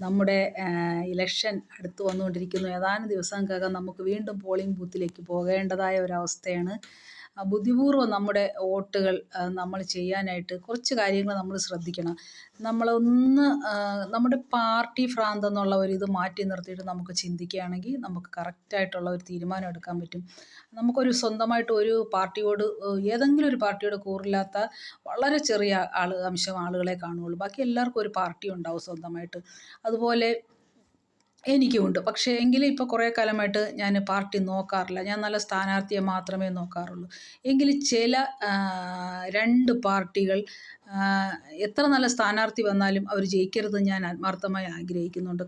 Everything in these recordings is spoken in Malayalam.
നമ്മുടെ ഇലക്ഷൻ അടുത്ത് വന്നുകൊണ്ടിരിക്കുന്നു. ഏതാനും ദിവസങ്ങൾക്കകം നമുക്ക് വീണ്ടും പോളിംഗ് ബൂത്തിലേക്ക് പോകേണ്ടതായ ഒരവസ്ഥയാണ്. ബുദ്ധിപൂർവ്വം നമ്മുടെ വോട്ടുകൾ നമ്മൾ ചെയ്യാനായിട്ട് കുറച്ച് കാര്യങ്ങൾ നമ്മൾ ശ്രദ്ധിക്കണം. നമ്മുടെ പാർട്ടി ഭ്രാന്തെന്നുള്ള ഒരിത് മാറ്റി നിർത്തിയിട്ട് നമുക്ക് ചിന്തിക്കുകയാണെങ്കിൽ നമുക്ക് കറക്റ്റായിട്ടുള്ള ഒരു തീരുമാനം എടുക്കാൻ പറ്റും. നമുക്കൊരു സ്വന്തമായിട്ട് ഒരു പാർട്ടിയോട് ഏതെങ്കിലും ഒരു പാർട്ടിയോട് കൂറില്ലാത്ത വളരെ ചെറിയ അംശം ആളുകളെ കാണുകയുള്ളൂ. ബാക്കി എല്ലാവർക്കും ഒരു പാർട്ടി ഉണ്ടാവും സ്വന്തമായിട്ട്. അതുപോലെ എനിക്കുമുണ്ട്. പക്ഷേ എങ്കിലും ഇപ്പോൾ കുറേ കാലമായിട്ട് ഞാൻ പാർട്ടി നോക്കാറില്ല. ഞാൻ നല്ല സ്ഥാനാർത്ഥിയെ മാത്രമേ നോക്കാറുള്ളൂ. എങ്കിലും ചില 2 പാർട്ടികൾ എത്ര നല്ല സ്ഥാനാർത്ഥി വന്നാലും അവർ ജയിക്കരുതെന്ന് ഞാൻ ആത്മാർത്ഥമായി ആഗ്രഹിക്കുന്നുണ്ട്.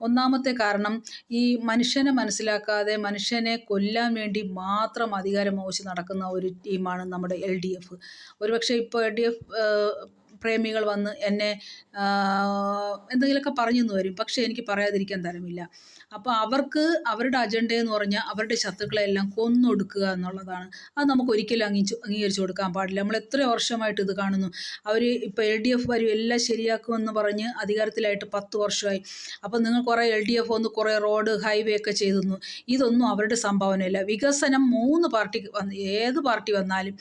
ഒന്നാമത്തെ കാരണം ഈ മനുഷ്യനെ മനസ്സിലാക്കാതെ മനുഷ്യനെ കൊല്ലാൻ വേണ്ടി മാത്രം അധികാരം മോഹിച്ച് നടക്കുന്ന ഒരു ടീമാണ് നമ്മുടെ LDF. ഒരുപക്ഷെ ഇപ്പോൾ LDF പ്രേമികൾ വന്ന് എന്നെ എന്തെങ്കിലുമൊക്കെ പറഞ്ഞെന്ന് വരും. പക്ഷേ എനിക്ക് പറയാതിരിക്കാൻ തരമില്ല. അപ്പോൾ അവർക്ക് അവരുടെ അജണ്ടയെന്ന് പറഞ്ഞാൽ അവരുടെ ശത്രുക്കളെല്ലാം കൊന്നൊടുക്കുക എന്നുള്ളതാണ്. അത് നമുക്ക് ഒരിക്കലും അംഗീകരിച്ചു കൊടുക്കാൻ പാടില്ല. നമ്മൾ എത്ര വർഷമായിട്ട് ഇത് കാണുന്നു. അവർ ഇപ്പോൾ LDF വരും എല്ലാം ശരിയാക്കുമെന്ന് പറഞ്ഞ് അധികാരത്തിലായിട്ട് 10 വർഷമായി. അപ്പോൾ നിങ്ങൾ കുറേ LDF വന്ന് കുറേ റോഡ് ഹൈവേ ഒക്കെ ചെയ്തു തന്നു. ഇതൊന്നും അവരുടെ സംഭാവനയല്ല. വികസനം 3 പാർട്ടി ഏത് പാർട്ടി വന്നാലും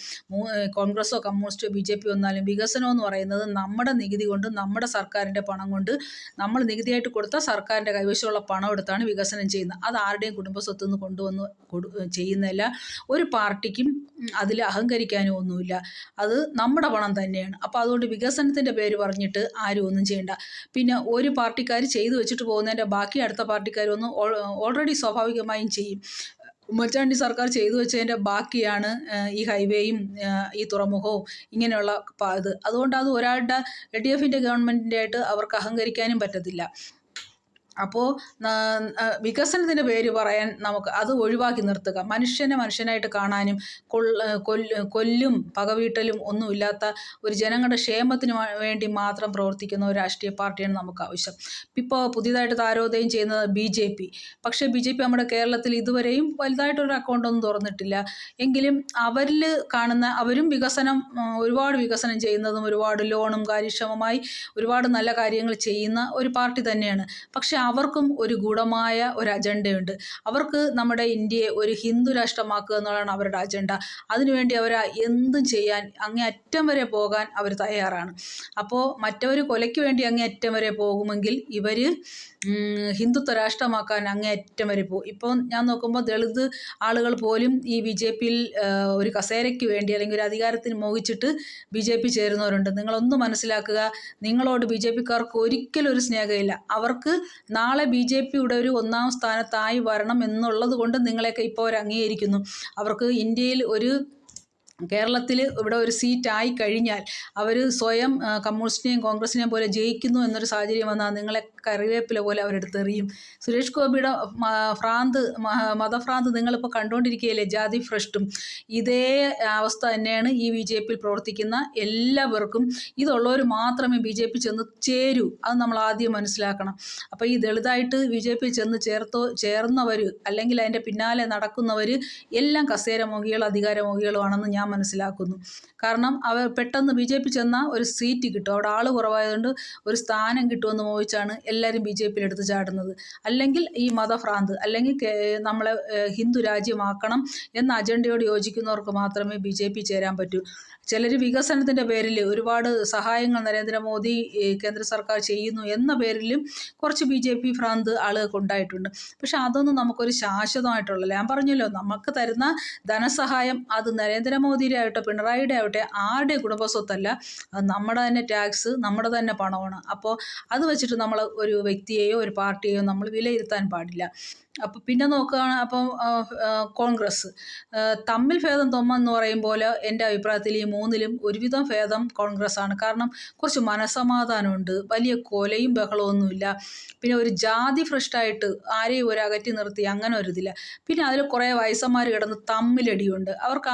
കോൺഗ്രസ്സോ കമ്മ്യൂണിസ്റ്റോ BJP വന്നാലും വികസനം എന്ന് പറയുന്നത് നമ്മുടെ നികുതി കൊണ്ട് നമ്മുടെ സർക്കാരിൻ്റെ പണം കൊണ്ട് നമ്മൾ നികുതിയായിട്ട് കൊടുത്ത സർക്കാരിൻ്റെ കൈവശമുള്ള പണം എടുത്താണ് വികസനം ചെയ്യുന്നത്. അത് ആരുടെയും കുടുംബസ്വത്ത് നിന്ന് കൊണ്ടുവന്ന് ചെയ്യുന്നില്ല. ഒരു പാർട്ടിക്കും അതിൽ അഹങ്കരിക്കാനും ഒന്നുമില്ല. അത് നമ്മുടെ പണം തന്നെയാണ്. അപ്പോൾ അതുകൊണ്ട് വികസനത്തിൻ്റെ പേര് പറഞ്ഞിട്ട് ആരും ഒന്നും ചെയ്യണ്ട. പിന്നെ ഒരു പാർട്ടിക്കാർ ചെയ്തു വെച്ചിട്ട് പോകുന്നതിൻ്റെ ബാക്കി അടുത്ത പാർട്ടിക്കാർ ഒന്നും ഓൾറെഡി സ്വാഭാവികമായും ചെയ്യും. ഉമ്മൻചാണ്ടി സർക്കാർ ചെയ്തു വെച്ചതിൻ്റെ ബാക്കിയാണ് ഈ ഹൈവേയും ഈ തുറമുഖവും ഇങ്ങനെയുള്ള ഇത്. അതുകൊണ്ട് അത് ഒരാളുടെ LDFൻ്റെ ഗവൺമെൻറ്റിൻ്റെ ആയിട്ട് അവർക്ക് അഹങ്കരിക്കാനും പറ്റത്തില്ല. അപ്പോൾ വികസനത്തിൻ്റെ പേര് പറയാൻ നമുക്ക് അത് ഒഴിവാക്കി നിർത്തുക. മനുഷ്യനെ മനുഷ്യനായിട്ട് കാണാനും കൊല്ലും പകവീട്ടലും ഒന്നുമില്ലാത്ത ഒരു ജനങ്ങളുടെ ക്ഷേമത്തിന് വേണ്ടി മാത്രം പ്രവർത്തിക്കുന്ന ഒരു രാഷ്ട്രീയ പാർട്ടിയാണ് നമുക്ക് ആവശ്യം. ഇപ്പോൾ പുതിയതായിട്ട് താരോദയം ചെയ്യുന്നത് BJP. പക്ഷേ BJP നമ്മുടെ കേരളത്തിൽ ഇതുവരെയും വലുതായിട്ടൊരു അക്കൗണ്ടൊന്നും തുറന്നിട്ടില്ല. എങ്കിലും അവരിൽ കാണുന്ന അവരും ഒരുപാട് വികസനം ചെയ്യുന്നതും ഒരുപാട് ലോണും കാര്യക്ഷമമായി ഒരുപാട് നല്ല കാര്യങ്ങൾ ചെയ്യുന്ന ഒരു പാർട്ടി തന്നെയാണ്. പക്ഷേ അവർക്കും ഒരു ഗൂഢമായ ഒരു അജണ്ടയുണ്ട്. അവർക്ക് നമ്മുടെ ഇന്ത്യയെ ഒരു ഹിന്ദു രാഷ്ട്രമാക്കുക എന്നുള്ളതാണ് അവരുടെ അജണ്ട. അതിനുവേണ്ടി അവർ എന്തും ചെയ്യാൻ അങ്ങേയറ്റം വരെ പോകാൻ അവർ തയ്യാറാണ്. അപ്പോൾ മറ്റവർ കൊലയ്ക്ക് വേണ്ടി അങ്ങേയറ്റം വരെ പോകുമെങ്കിൽ ഇവർ ഹിന്ദുത്വ രാഷ്ട്രമാക്കാൻ അങ്ങേയറ്റം വരെ പോകും. ഇപ്പോൾ ഞാൻ നോക്കുമ്പോൾ ദളിത് ആളുകൾ പോലും ഈ BJPയിൽ ഒരു കസേരയ്ക്ക് വേണ്ടി അല്ലെങ്കിൽ ഒരു അധികാരത്തിന് മോഹിച്ചിട്ട് BJP ചേരുന്നവരുണ്ട്. നിങ്ങളൊന്ന് മനസ്സിലാക്കുക. നിങ്ങളോട് BJPക്കാർക്ക് ഒരിക്കലും ഒരു സ്നേഹമില്ല. അവർക്ക് നാളെ BJPയുടെ ഒരു 1ാം സ്ഥാനത്തായി വരണം എന്നുള്ളത് കൊണ്ട് നിങ്ങളെയൊക്കെ ഇപ്പോൾ അവർ അംഗീകരിക്കുന്നു. അവർക്ക് ഇന്ത്യയിൽ കേരളത്തിൽ ഇവിടെ ഒരു സീറ്റായി കഴിഞ്ഞാൽ അവർ സ്വയം കമ്മ്യൂണിസ്റ്റിനെയും കോൺഗ്രസിനെയും പോലെ ജയിക്കുന്നു എന്നൊരു സാഹചര്യം വന്നാൽ നിങ്ങളെ കറിവേപ്പില പോലെ അവരെടുത്തെറിയും. സുരേഷ് ഗോപിയുടെ മതഭ്രാന്ത് നിങ്ങളിപ്പോൾ കണ്ടുകൊണ്ടിരിക്കുകയല്ലേ, ജാതി ഭ്രഷ്ടും. ഇതേ അവസ്ഥ തന്നെയാണ് ഈ BJPയിൽ പ്രവർത്തിക്കുന്ന എല്ലാവർക്കും. ഇതുള്ളവർ മാത്രമേ BJP ചെന്ന് ചേരൂ. അത് നമ്മൾ ആദ്യം മനസ്സിലാക്കണം. അപ്പോൾ ഈ ദളിതായിട്ട് BJPയിൽ ചെന്ന് ചേർന്നവർ അല്ലെങ്കിൽ അതിൻ്റെ പിന്നാലെ നടക്കുന്നവർ എല്ലാം കസേരമോഹികളും അധികാരമോഹികളുമാണെന്ന് ഞാൻ മനസ്സിലാക്കുന്നു. കാരണം അവർ പെട്ടെന്ന് BJP ചെന്നാൽ ഒരു സീറ്റ് കിട്ടും, അവിടെ ആൾ കുറവായതുകൊണ്ട് ഒരു സ്ഥാനം കിട്ടുമെന്ന് മോഹിച്ചാണ് എല്ലാവരും BJPയിൽ എടുത്ത് ചാടുന്നത്. അല്ലെങ്കിൽ ഈ മതഭ്രാന്ത് അല്ലെങ്കിൽ നമ്മളെ ഹിന്ദു രാജ്യമാക്കണം എന്ന അജണ്ടയോട് യോജിക്കുന്നവർക്ക് മാത്രമേ BJP ചേരാൻ പറ്റൂ. ചിലർ വികസനത്തിൻ്റെ പേരിൽ ഒരുപാട് സഹായങ്ങൾ നരേന്ദ്രമോദി കേന്ദ്ര സർക്കാർ ചെയ്യുന്നു എന്ന പേരിലും കുറച്ച് BJP ഭ്രാന്ത് ആളുകൾക്ക് ഉണ്ടായിട്ടുണ്ട്. പക്ഷെ അതൊന്നും നമുക്കൊരു ശാശ്വതമായിട്ടുള്ള, ഞാൻ പറഞ്ഞല്ലോ, നമുക്ക് തരുന്ന ധനസഹായം അത് നരേന്ദ്രമോദിയുടെ ആവട്ടെ പിണറായിയുടെ ആവട്ടെ ആരുടെ കുടുംബസ്വത്തല്ല, അത് നമ്മുടെ തന്നെ ടാക്സ്, നമ്മുടെ തന്നെ പണമാണ്. അപ്പോൾ അത് വെച്ചിട്ട് നമ്മൾ ഒരു വ്യക്തിയെയോ ഒരു പാർട്ടിയെയോ നമ്മൾ വിലയിരുത്താൻ പാടില്ല. അപ്പോൾ പിന്നെ നോക്കുകയാണ്. അപ്പം കോൺഗ്രസ് തമ്മിൽ ഭേദം തൊമ്മെന്ന് പറയും പോലെ എൻ്റെ അഭിപ്രായത്തിൽ ഈ 3ലും ഒരുവിധം ഭേദം കോൺഗ്രസ്സാണ്. കാരണം കുറച്ച് മനസമാധാനമുണ്ട്, വലിയ കൊലയും ബഹളമൊന്നുമില്ല. പിന്നെ ഒരു ജാതി ഭ്രഷ്ടായിട്ട് ആരെയും അകറ്റി നിർത്തി അങ്ങനെ ഒരിതില്ല. പിന്നെ അതിൽ കുറേ വയസ്സന്മാർ കിടന്ന് തമ്മിലടിയുണ്ട്. അവർക്ക്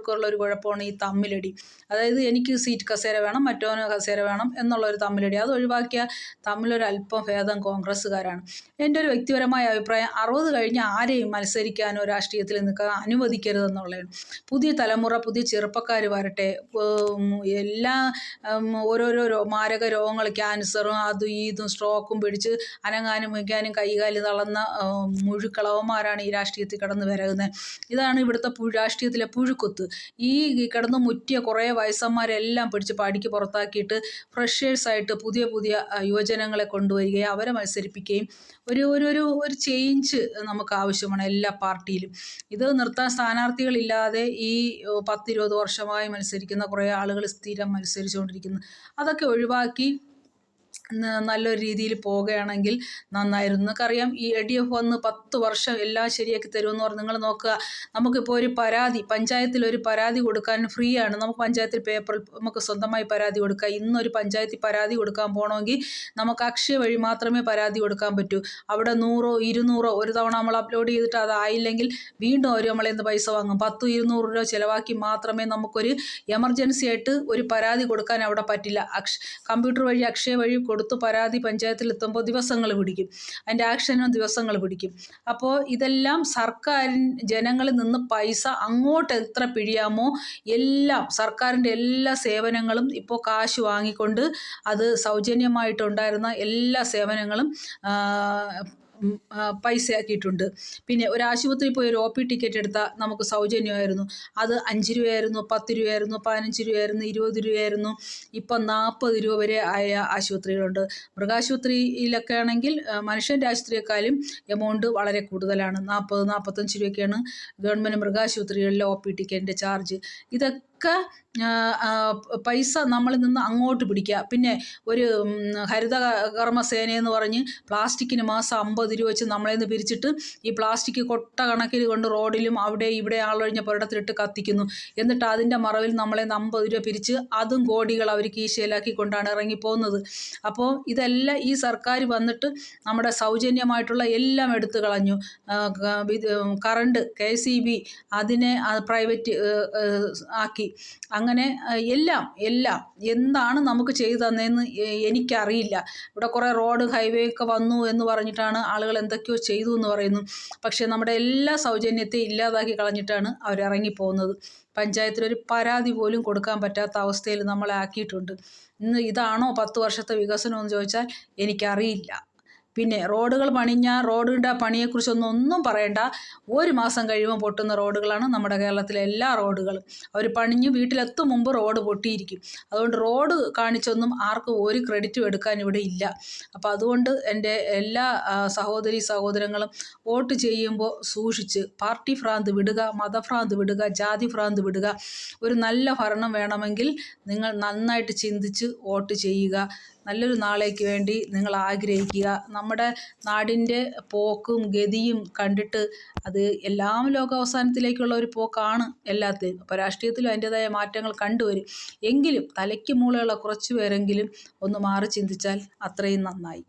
പാർട്ടികൾക്കും ഉള്ള ഒരു കുഴപ്പമാണ് ഈ തമ്മിലടി. അതായത് എനിക്ക് സീറ്റ് കസേര വേണം, മറ്റവന് കസേര വേണം എന്നുള്ളൊരു തമ്മിലടി. അത് ഒഴിവാക്കിയാൽ തമ്മിലൊരല്പം ഭേദം കോൺഗ്രസ്സുകാരാണ്. എൻ്റെ ഒരു വ്യക്തിപരമായ അഭിപ്രായം 60 കഴിഞ്ഞ് ആരെയും മത്സരിക്കാനോ രാഷ്ട്രീയത്തിൽ നിൽക്കാൻ അനുവദിക്കരുതെന്നുള്ളതാണ്. പുതിയ തലമുറ, പുതിയ ചെറുപ്പക്കാർ വരട്ടെ. എല്ലാ ഓരോരോ മാരക രോഗങ്ങൾ, ക്യാൻസറും അതും ഇതും സ്ട്രോക്കും പിടിച്ച് അനങ്ങാനും വയ്ക്കാനും കൈകാലി തളർന്ന മുഴുക്കളവന്മാരാണ് ഈ രാഷ്ട്രീയത്തിൽ കിടന്ന് വിരകുന്നത്. ഇതാണ് ഇവിടുത്തെ രാഷ്ട്രീയത്തിലെ പുഴുക്കുത്ത്. ഈ കിടന്ന് മുറ്റിയ കുറേ വയസ്സന്മാരെല്ലാം പിടിച്ച് പടിക്ക് പുറത്താക്കിയിട്ട് ഫ്രഷേഴ്സായിട്ട് പുതിയ പുതിയ യുവജനങ്ങളെ കൊണ്ടുവരികയും അവരെ മത്സരിപ്പിക്കുകയും ഒരു ഒരു ഒരു ചേഞ്ച് നമുക്ക് ആവശ്യമാണ് എല്ലാ പാർട്ടിയിലും. ഇത് നിർത്താൻ സ്ഥാനാർത്ഥികളില്ലാതെ ഈ 10-20 വർഷമായി മത്സരിക്കുന്ന കുറേ ആളുകൾ സ്ഥിരം മത്സരിച്ചുകൊണ്ടിരിക്കുന്നു. അതൊക്കെ ഒഴിവാക്കി നല്ലൊരു രീതിയിൽ പോവുകയാണെങ്കിൽ നന്നായിരുന്നു. നിങ്ങൾക്കറിയാം, ഈ LDF വന്ന് 10 വർഷം എല്ലാം ശരിയാക്കി തരുമെന്ന് പറഞ്ഞ് നിങ്ങൾ നോക്കുക. നമുക്കിപ്പോൾ ഒരു പരാതി, പഞ്ചായത്തിൽ ഒരു പരാതി കൊടുക്കാൻ ഫ്രീ ആണ്. നമുക്ക് പഞ്ചായത്തിൽ പേപ്പറിൽ നമുക്ക് സ്വന്തമായി പരാതി കൊടുക്കാം. ഇന്നൊരു പഞ്ചായത്തിൽ പരാതി കൊടുക്കാൻ പോകണമെങ്കിൽ നമുക്ക് അക്ഷയ വഴി മാത്രമേ പരാതി കൊടുക്കാൻ പറ്റൂ. അവിടെ 100 200 ഒരു തവണ നമ്മൾ അപ്ലോഡ് ചെയ്തിട്ട് അതായില്ലെങ്കിൽ വീണ്ടും അവർ നമ്മളെ നിന്ന് പൈസ വാങ്ങും. 10-200 രൂപ ചിലവാക്കി മാത്രമേ നമുക്കൊരു എമർജൻസി ആയിട്ട് ഒരു പരാതി കൊടുക്കാൻ അവിടെ പറ്റില്ല. കമ്പ്യൂട്ടർ വഴി അക്ഷയ വഴി കൊടുത്ത് പരാതി പഞ്ചായത്തിൽ എത്തുമ്പോൾ ദിവസങ്ങൾ പിടിക്കും. അതിൻ്റെ ആക്ഷനും ദിവസങ്ങൾ പിടിക്കും. അപ്പോൾ ഇതെല്ലാം ജനങ്ങളിൽ നിന്ന് പൈസ അങ്ങോട്ട് എത്ര പിഴിയാമോ എല്ലാം സർക്കാരിൻ്റെ എല്ലാ സേവനങ്ങളും ഇപ്പോൾ കാശ് വാങ്ങിക്കൊണ്ട് അത് സൗജന്യമായിട്ടുണ്ടായിരുന്ന എല്ലാ സേവനങ്ങളും പൈസയാക്കിയിട്ടുണ്ട്. പിന്നെ ഒരു ആശുപത്രിയിൽ പോയി ഒരു OP ടിക്കറ്റ് എടുത്താൽ നമുക്ക് സൗജന്യമായിരുന്നു. അത് 5 രൂപയായിരുന്നു, 10 രൂപയായിരുന്നു, 15 രൂപയായിരുന്നു, 20 രൂപയായിരുന്നു. ഇപ്പം 40 രൂപ വരെ ആയ ആശുപത്രികളുണ്ട്. മൃഗാശുപത്രിയിലൊക്കെ ആണെങ്കിൽ മനുഷ്യൻ്റെ ആശുപത്രിയെക്കാളും എമൗണ്ട് വളരെ കൂടുതലാണ്. 40-45 രൂപയൊക്കെയാണ് ഗവൺമെൻറ് മൃഗാശുപത്രികളിലെ OP ടിക്കറ്റിൻ്റെ ചാർജ്. ഇതൊക്കെ പൈസ നമ്മളിൽ നിന്ന് അങ്ങോട്ട് പിടിക്കുക. പിന്നെ ഒരു ഹരിത കർമ്മസേനയെന്ന് പറഞ്ഞ് പ്ലാസ്റ്റിക്കിന് മാസം 50 രൂപ വെച്ച് നമ്മളെ നിന്ന് പിരിച്ചിട്ട് ഈ പ്ലാസ്റ്റിക് കൊട്ട കണക്കിൽ കൊണ്ട് റോഡിലും അവിടെ ഇവിടെ ആളൊഴിഞ്ഞ പുരടത്തിലിട്ട് കത്തിക്കുന്നു. എന്നിട്ട് അതിൻ്റെ മറവിൽ നമ്മളെ 50 രൂപ പിരിച്ച് അതും കോടികൾ അവർ കീശയിലാക്കിക്കൊണ്ടാണ് ഇറങ്ങിപ്പോകുന്നത്. അപ്പോൾ ഇതെല്ലാം ഈ സർക്കാർ വന്നിട്ട് നമ്മുടെ സൗജന്യമായിട്ടുള്ള എല്ലാം എടുത്തു കളഞ്ഞു. കറണ്ട് KCB അതിനെ പ്രൈവറ്റ് ആക്കി. അങ്ങനെ എല്ലാം എന്താണ് നമുക്ക് ചെയ്തു തന്നതെന്ന് എനിക്കറിയില്ല. ഇവിടെ കുറേ റോഡ് ഹൈവേ ഒക്കെ വന്നു എന്ന് പറഞ്ഞിട്ടാണ് ആളുകൾ എന്തൊക്കെയോ ചെയ്തു എന്ന് പറയുന്നു. പക്ഷേ നമ്മുടെ എല്ലാ സൗജന്യത്തെയും ഇല്ലാതാക്കി കളഞ്ഞിട്ടാണ് അവരിറങ്ങിപ്പോകുന്നത്. പഞ്ചായത്തിലൊരു പരാതി പോലും കൊടുക്കാൻ പറ്റാത്ത അവസ്ഥയിൽ നമ്മളെ ആക്കിയിട്ടുണ്ട്. ഇന്ന് ഇതാണോ 10 വർഷത്തെ വികസനം എന്ന് ചോദിച്ചാൽ എനിക്കറിയില്ല. പിന്നെ റോഡുകൾ പണിഞ്ഞാൽ റോഡിൻ്റെ പണിയെക്കുറിച്ചൊന്നും പറയണ്ട. 1 മാസം കഴിയുമ്പോൾ പൊട്ടുന്ന റോഡുകളാണ് നമ്മുടെ കേരളത്തിലെ എല്ലാ റോഡുകളും. അവർ പണിഞ്ഞ് വീട്ടിലെത്തും മുമ്പ് റോഡ് പൊട്ടിയിരിക്കും. അതുകൊണ്ട് റോഡ് കാണിച്ചൊന്നും ആർക്കും ഒരു ക്രെഡിറ്റും എടുക്കാൻ ഇവിടെ ഇല്ല. അപ്പോൾ അതുകൊണ്ട് എൻ്റെ എല്ലാ സഹോദരങ്ങളും വോട്ട് ചെയ്യുമ്പോൾ സൂക്ഷിച്ച് പാർട്ടി ഭ്രാന്ത് വിടുക, മതഭ്രാന്ത് വിടുക, ജാതി ഭ്രാന്ത് വിടുക. ഒരു നല്ല ഭരണം വേണമെങ്കിൽ നിങ്ങൾ നന്നായിട്ട് ചിന്തിച്ച് വോട്ട് ചെയ്യുക. നല്ലൊരു നാളേക്ക് വേണ്ടി നിങ്ങൾ ആഗ്രഹിക്കുക. നമ്മുടെ നാടിൻ്റെ പോക്കും ഗതിയും കണ്ടിട്ട് അത് എല്ലാം ലോകാവസാനത്തിലേക്കുള്ള ഒരു പോക്കാണ് എല്ലാത്തിനും. അപ്പോൾ രാഷ്ട്രീയത്തിലും അതിൻ്റേതായ മാറ്റങ്ങൾ കണ്ടുവരും. എങ്കിലും തലയ്ക്ക് മൂളയുള്ള കുറച്ച് പേരെങ്കിലും ഒന്ന് മാറി ചിന്തിച്ചാൽ അത്രയും നന്നായി.